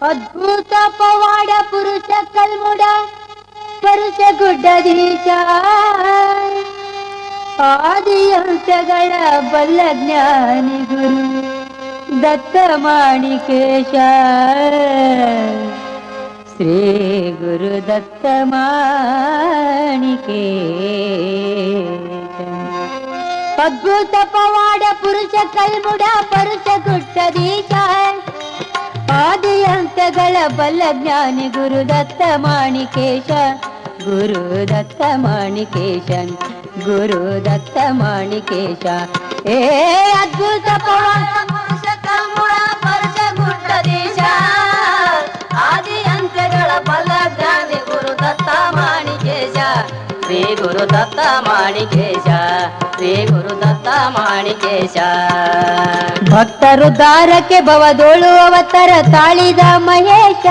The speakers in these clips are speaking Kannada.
ಅದ್ಭುತ ಪವಾಡ ಪುರುಷ ಕಲ್ಮುಡ ಪರುಷ ಗುಡ್ಡದೀಶ ಆದಿಯಂತಗಳ ಬಲ್ಲ ಜ್ಞಾನಿ ಗುರು ದತ್ತ ಮಾಣಿಕೇಶ ಶ್ರೀ ಗುರು ದತ್ತ ಮಾಣಿಕೇಶ. ಅದ್ಭುತ ಪವಾಡ ಪುರುಷ ಕಲ್ಮುಡ ಪರುಷ ಗುಡ್ಡದೀಶ ಆದಿಯಂತಗಳ ಬಲ್ಲ ಜ್ಞಾನಿ ಗುರು ದತ್ತ ಮಾಣಿಕೇಶ ಗುರು ದತ್ತ ಮಾಣಿಕೇಶನ್ ಗುರು ದತ್ತ ಮಾಣಿಕೇಶ. ಏ ಅದ್ಭುತ ಪವಾಡ ಪುರುಷ ಕಲ್ಮುಡ ಪರುಷ ಗುಡ್ಡದೀಶ ಆದಿಯಂತಗಳ ಬಲ್ಲ ಜ್ಞಾನಿ ಗುರು ದತ್ತ ಮಾಣಿಕೇಶ ಶ್ರೀ ಗುರು ದತ್ತ ಮಾಣಿಕೇಶ ಶ್ರೀ ಗುರು ದತ್ತ ಮಾಣಿಕೇಶ. ಭಕ್ತರು ದಾರಕ್ಕೆ ಭವದೋಳು ಅವತರ ತಾಳಿದ ಮಹೇಶ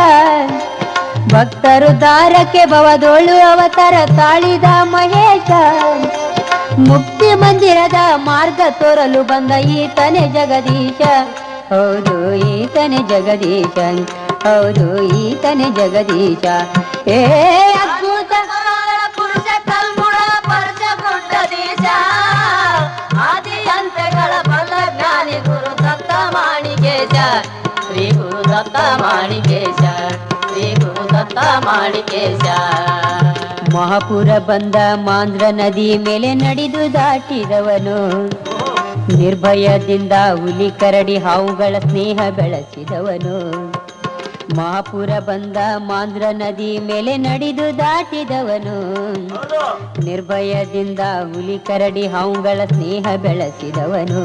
ಭಕ್ತರು ದಾರಕ್ಕೆ ಭವದೋಳು ಅವತರ ತಾಳಿದ ಮಹೇಶ ಮುಕ್ತಿ ಮಂದಿರದ ಮಾರ್ಗ ತೋರಲು ಬಂದ ಈತನೇ ಜಗದೀಶ ಹೌದು ಈತನೇ ಜಗದೀಶನ್ ಹೌದು ಈತನೇ ಜಗದೀಶ. ಏ ಅದ್ಭುತ ಪುರುಷ ಕಲ್ಮುಡ ಪರುಷ ಗುಡ್ಡದೀಶ ಆದಿಯಂತಗಳ ಬಲ್ಲ ಜ್ಞಾನಿ ಗುರು ದತ್ತ ಮಾಣಿಕೇಶ ಶ್ರೀ ಗುರು ದತ್ತ ಮಾಣಿಕೇಶ ಶ್ರೀ ಗುರು ದತ್ತ ಮಾಣಿಕೇಶ. ಮಹಾಪುರ ಬಂದ ಮಾಂದ್ರ ನದಿ ಮೇಲೆ ನಡೆದು ದಾಟಿದವನು ನಿರ್ಭಯದಿಂದ ಹುಲಿ ಕರಡಿ ಹಾವುಗಳ ಸ್ನೇಹ ಬೆಳೆಸಿದವನು. ಮಹಾಪುರ ಬಂದ ಮಾಂದ್ರ ನದಿ ಮೇಲೆ ನಡೆದು ದಾಟಿದವನು ನಿರ್ಭಯದಿಂದ ಹುಲಿ ಕರಡಿ ಹಾವುಗಳ ಸ್ನೇಹ ಬೆಳೆಸಿದವನು.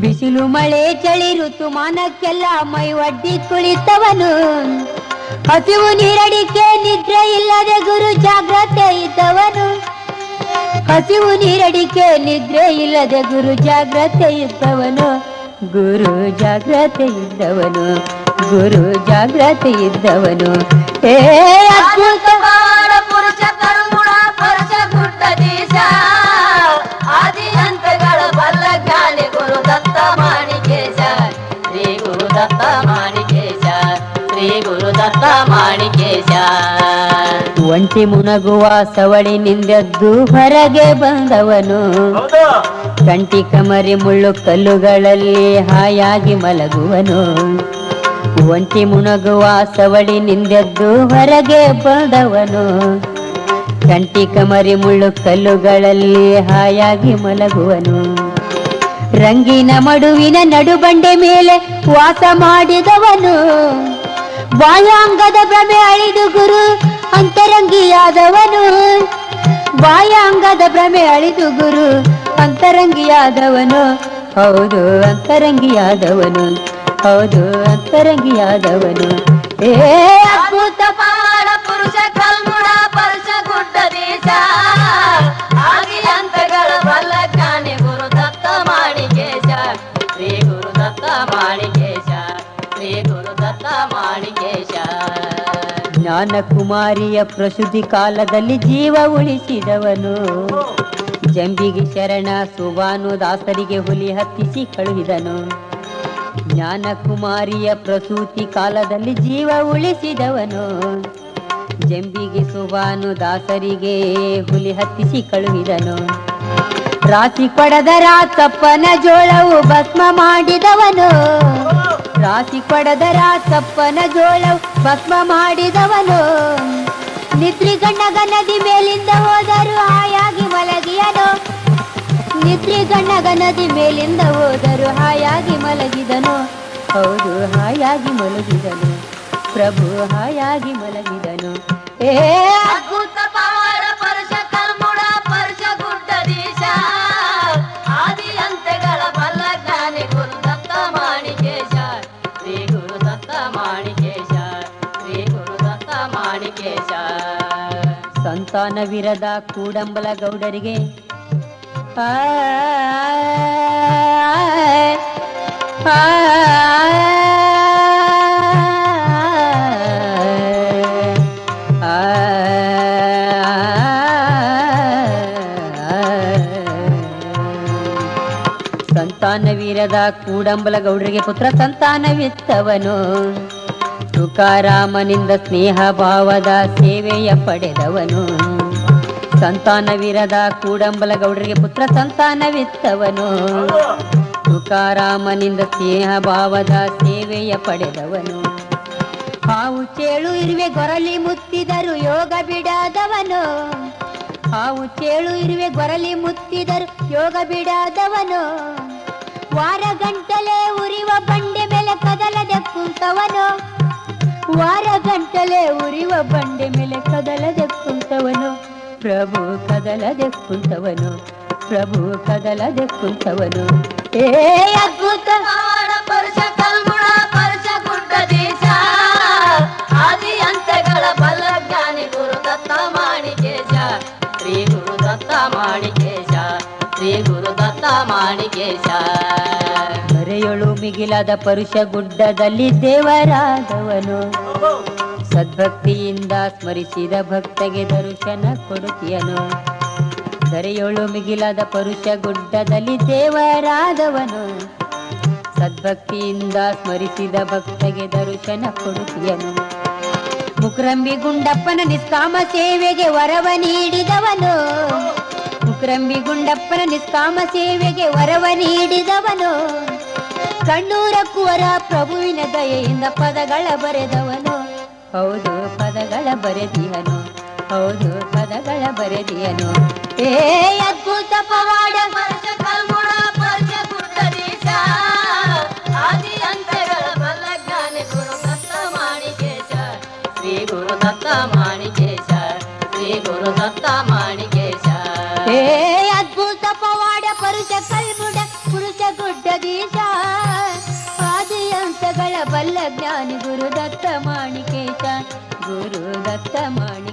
ಬಿಸಿಲು ಮಳೆ ಚಳಿ ಋತುಮಾನಕ್ಕೆಲ್ಲ ಮೈ ಒಡ್ಡಿ ಕುಳಿತವನು ಹಸಿವು ನೀರಡಿಕೆ ನಿದ್ರೆ ಇಲ್ಲದೆ ಗುರು ಜಾಗ್ರತೆ ಇದ್ದವನು ಹಸಿವು ನೀರಡಿಕೆ ನಿದ್ರೆ ಇಲ್ಲದೆ ಗುರು ಜಾಗ್ರತೆ ಇದ್ದವನು ಗುರು ಜಾಗ್ರತೆ ಇದ್ದವನು ಗುರು ಜಾಗ್ರತೆ ಇದ್ದವನು. ಏ ಅದ್ಭುತ ಪುರುಷ ಕಲ್ಮುಡ ಪರುಷ ಗುಡ್ಡದೀಶ ಆದಿಯಂತಗಳ ಬಲ್ಲ ಜ್ಞಾನಿ ಗುರು ದತ್ತ ಮಾಣಿಕೇಶ ಶ್ರೀ ಗುರು ದತ್ತ ಮಾಣಿಕೇಶ ಶ್ರೀ ಗುರು ದತ್ತ ಮಾಣಿಕೇಶ. ಒಂಟಿ ಮುಣಗುವ ಸವಳಿನಿಂದೆದ್ದು ಹೊರಗೆ ಬಂದವನು ಕಂಟಿ ಕಮರಿ ಮುಳ್ಳು ಕಲ್ಲುಗಳಲ್ಲಿ ಹಾಯಾಗಿ ಮಲಗುವನು. ಒಂಟಿ ಮುಣಗುವ ಸವಳಿನಿಂದೆದ್ದು ಹೊರಗೆ ಬಂದವನು ಕಂಟಿ ಕಮರಿ ಮುಳ್ಳು ಕಲ್ಲುಗಳಲ್ಲಿ ಹಾಯಾಗಿ ಮಲಗುವನು. ರಂಗಿನ ಮಡುವಿನ ನಡುಬಂಡೆ ಮೇಲೆ ವಾಸ ಮಾಡಿದವನು ಬಾಯಾಂಗದ ಭ್ರಮೆ ಅಳಿದು ಗುರು ಅಂತರಂಗಿಯಾದವನು ಬಾಯಾಂಗದ ಭ್ರಮೆ ಅಳಿದು ಗುರು ಅಂತರಂಗಿಯಾದವನು ಹೌದು ಅಂತರಂಗಿಯಾದವನು ಹೌದು ಅಂತರಂಗಿಯಾದವನು. ಏ ಅದ್ಭುತ ಪವಾಡ ಪುರುಷ ಕಲ್ಮುಡ ಪರುಷ ಗುಡ್ಡದೀಶ ಆದಿಯಂತಗಳ ಬಲ್ಲ ಜ್ಞಾನಿ ಗುರು ದತ್ತ ಮಾಣಿಕೇಶ ಶ್ರೀ ಗುರು ದತ್ತ ಮಾಣಿಕೇಶ ಶ್ರೀ ಗುರು ದತ್ತ ಮಾಣಿಕೇಶ. ಜ್ಞಾನ ಕುಮಾರಿಯ ಪ್ರಸೂತಿ ಕಾಲದಲ್ಲಿ ಜೀವ ಉಳಿಸಿದವನು ಜಂಬಿಗೆ ಶರಣ ಸುಬಾನು ದಾಸರಿಗೆ ಹುಲಿ ಹತ್ತಿಸಿ ಕಳುಹಿದನು. ಜ್ಞಾನ ಕುಮಾರಿಯ ಪ್ರಸೂತಿ ಕಾಲದಲ್ಲಿ ಜೀವ ಉಳಿಸಿದವನು ಜಂಬಿಗೆ ಸುಬಾನು ದಾಸರಿಗೆ ಹುಲಿ ಹತ್ತಿಸಿ ಕಳುಹಿದನು. ರಾಶಿ ಕೊಡದ ರಾಸಪ್ಪನ ಜೋಳವು ಭಸ್ಮ ಮಾಡಿದವನು ರಾಶಿ ಕೊಡದ ರಾಸಪ್ಪನ ಜೋಳವು ಭಸ್ಮ ಮಾಡಿದವನು. ನಿದ್ರಿಗಣ್ಣಗ ನದಿ ಮೇಲಿಂದ ಹೋದರು ಹಾಯಾಗಿ ಮಲಗಿಯನು ನಿದ್ರಿಗಣ್ಣಗ ನದಿ ಮೇಲಿಂದ ಹೋದರು ಹಾಯಾಗಿ ಮಲಗಿದನು ಹೌದು ಹಾಯಾಗಿ ಮಲಗಿದನು ಪ್ರಭು ಹಾಯಾಗಿ ಮಲಗಿದನು. ಏ ಅದ್ಭುತ ಪವಾಡ ಪರುಷ ಕಲ್ಮುಡ ಪರುಷ ಗುಡ್ಡದೀಶ ಆದಿಯಂತಗಳ ಬಲ್ಲ ಜ್ಞಾನಿ ಗುರು ದತ್ತ ಮಾಣಿಕೇಶ ಶ್ರೀ ಗುರು ದತ್ತ ಮಾಣಿಕೇಶ ಶ್ರೀ ಗುರು ದತ್ತ ಮಾಣಿಕೇಶ. ಸಂತಾನವಿರದ ಕೂಡಂಬಲ ಗೌಡರಿಗೆ ಸಂತಾನವೀರದ ಕೂಡಂಬಲ ಗೌಡರಿಗೆ ಪುತ್ರ ಸಂತಾನವಿತ್ತವನು ತುಕಾರಾಮನಿಂದ ಸ್ನೇಹ ಭಾವದ ಸೇವೆಯ ಪಡೆದವನು, ಸಂತಾನವಿರದ ಕೂಡಂಬಲ ಗೌಡರಿಗೆ ಪುತ್ರ ಸಂತಾನವಿತ್ತವನು. ತುಕಾರಾಮನಿಂದ ಸ್ನೇಹ ಭಾವದ ಸೇವೆಯ ಪಡೆದವನು, ಹಾವು ಚೇಳು ಇರುವೆ ಗೊರಲಿ ಮುತ್ತಿದರು ಯೋಗ ಬಿಡಾದವನು. ಹಾವು ಚೇಳು ಇರುವೆ ಗೊರಲಿ ಮುತ್ತಿದರು ಯೋಗ ಬಿಡಾದವನು. ವಾರ ಗಂಟಲೆ ಉರಿವ ಬಂಡೆ ಮೇಲೆ ಕದಲದೆ ಕುಂತವನು. ವಾರ ಗಂಟಲೆ ಉರಿವ ಬಂಡೆ ಮೇಲೆ ಕದಲದೆ ಕುಂತವನು. ಪ್ರಭು ಕದಲದೆ ಕುಂತವನು, ಪ್ರಭು ಕದಲದೆ ಕುಂತವನು. ಏ ಅದ್ಭುತ ಪರುಷ ಕಲ್ಗುಣ ಪರುಷ ಗುಡ್ಡದೀಶ ಆದಿ ಅಂತ್ಯಗಳ ಬಲ್ಲ ಜ್ಞಾನಿ ಗುರು ದತ್ತ ಮಾಣಿಕೇಶ. ಶ್ರೀ ಗುರು ದತ್ತ ಮಾಣಿಕೇಶ, ಶ್ರೀ ಗುರು ದತ್ತ ಮಾಣಿಕೇಶ. ಮರೆಯೊಳು ಮಿಗಿಲಾದ ಪರುಷ ಗುಡ್ಡದಲ್ಲಿ ದೇವರಾದವನು. ಸದ್ಭಕ್ತಿಯಿಂದ ಸ್ಮರಿಸಿದ ಭಕ್ತಗೆ ದರ್ಶನ ಕೊಡುತ್ತಿಯನು. ಧರೆಯೊಳು ಮಿಗಿಲಾದ ಪರುಷ ಗುಡ್ಡದಲ್ಲಿ ದೇವರಾದವನು. ಸದ್ಭಕ್ತಿಯಿಂದ ಸ್ಮರಿಸಿದ ಭಕ್ತಗೆ ದರ್ಶನ ಕೊಡುತ್ತಿಯನು. ಮುಕರಂಬಿ ಗುಂಡಪ್ಪನ ನಿಷ್ಕಾಮ ಸೇವೆಗೆ ವರವ ನೀಡಿದವನು. ಮುಕರಂಬಿ ಗುಂಡಪ್ಪನ ನಿಷ್ಕಾಮ ಸೇವೆಗೆ ವರವ ನೀಡಿದವನು. ಕಣ್ಣೂರ ಕುವರ ಪ್ರಭುವಿನ ದಯೆಯಿಂದ ಪದಗಳ ಬರೆದವನು. ಹೌದು ಪದಗಳ ಬರೆದಿಯನು, ಹೌದು ಪದಗಳ ಬರೆದಿಯನು. ಏ ಅದ್ಭುತ ಪವಾಡ ಪರುಷ ಕಲ್ಗುಣ ಪರುಷ ಗುಡ್ಡದೀಶ ಆದಿ ಅಂತ್ಯಗಳ ಬಲ್ಲ ಜ್ಞಾನಿ ಗುರು ದತ್ತ ಮಾಣಿಕೇಶ. ಶ್ರೀ ಗುರು ದತ್ತ ಮಾಣಿಕೇಶ, ಶ್ರೀ ಗುರು ದತ್ತ ಮಾಣಿಕೇಶ. ಏ ಅದ್ಭುತ ಪವಾಡ ಪರುಷ ಕಲ್ಗುಣ ಪುರುಷ ಗುಡ್ಡದೀಶ ಆದಿ ಅಂಶಗಳ ಬಲ್ಲ ಜ್ಞಾನಿ ಗುರು ದತ್ತ ಮಾಣಿಕೇಶ, ಗುರು ದತ್ತ ಮಾಣಿ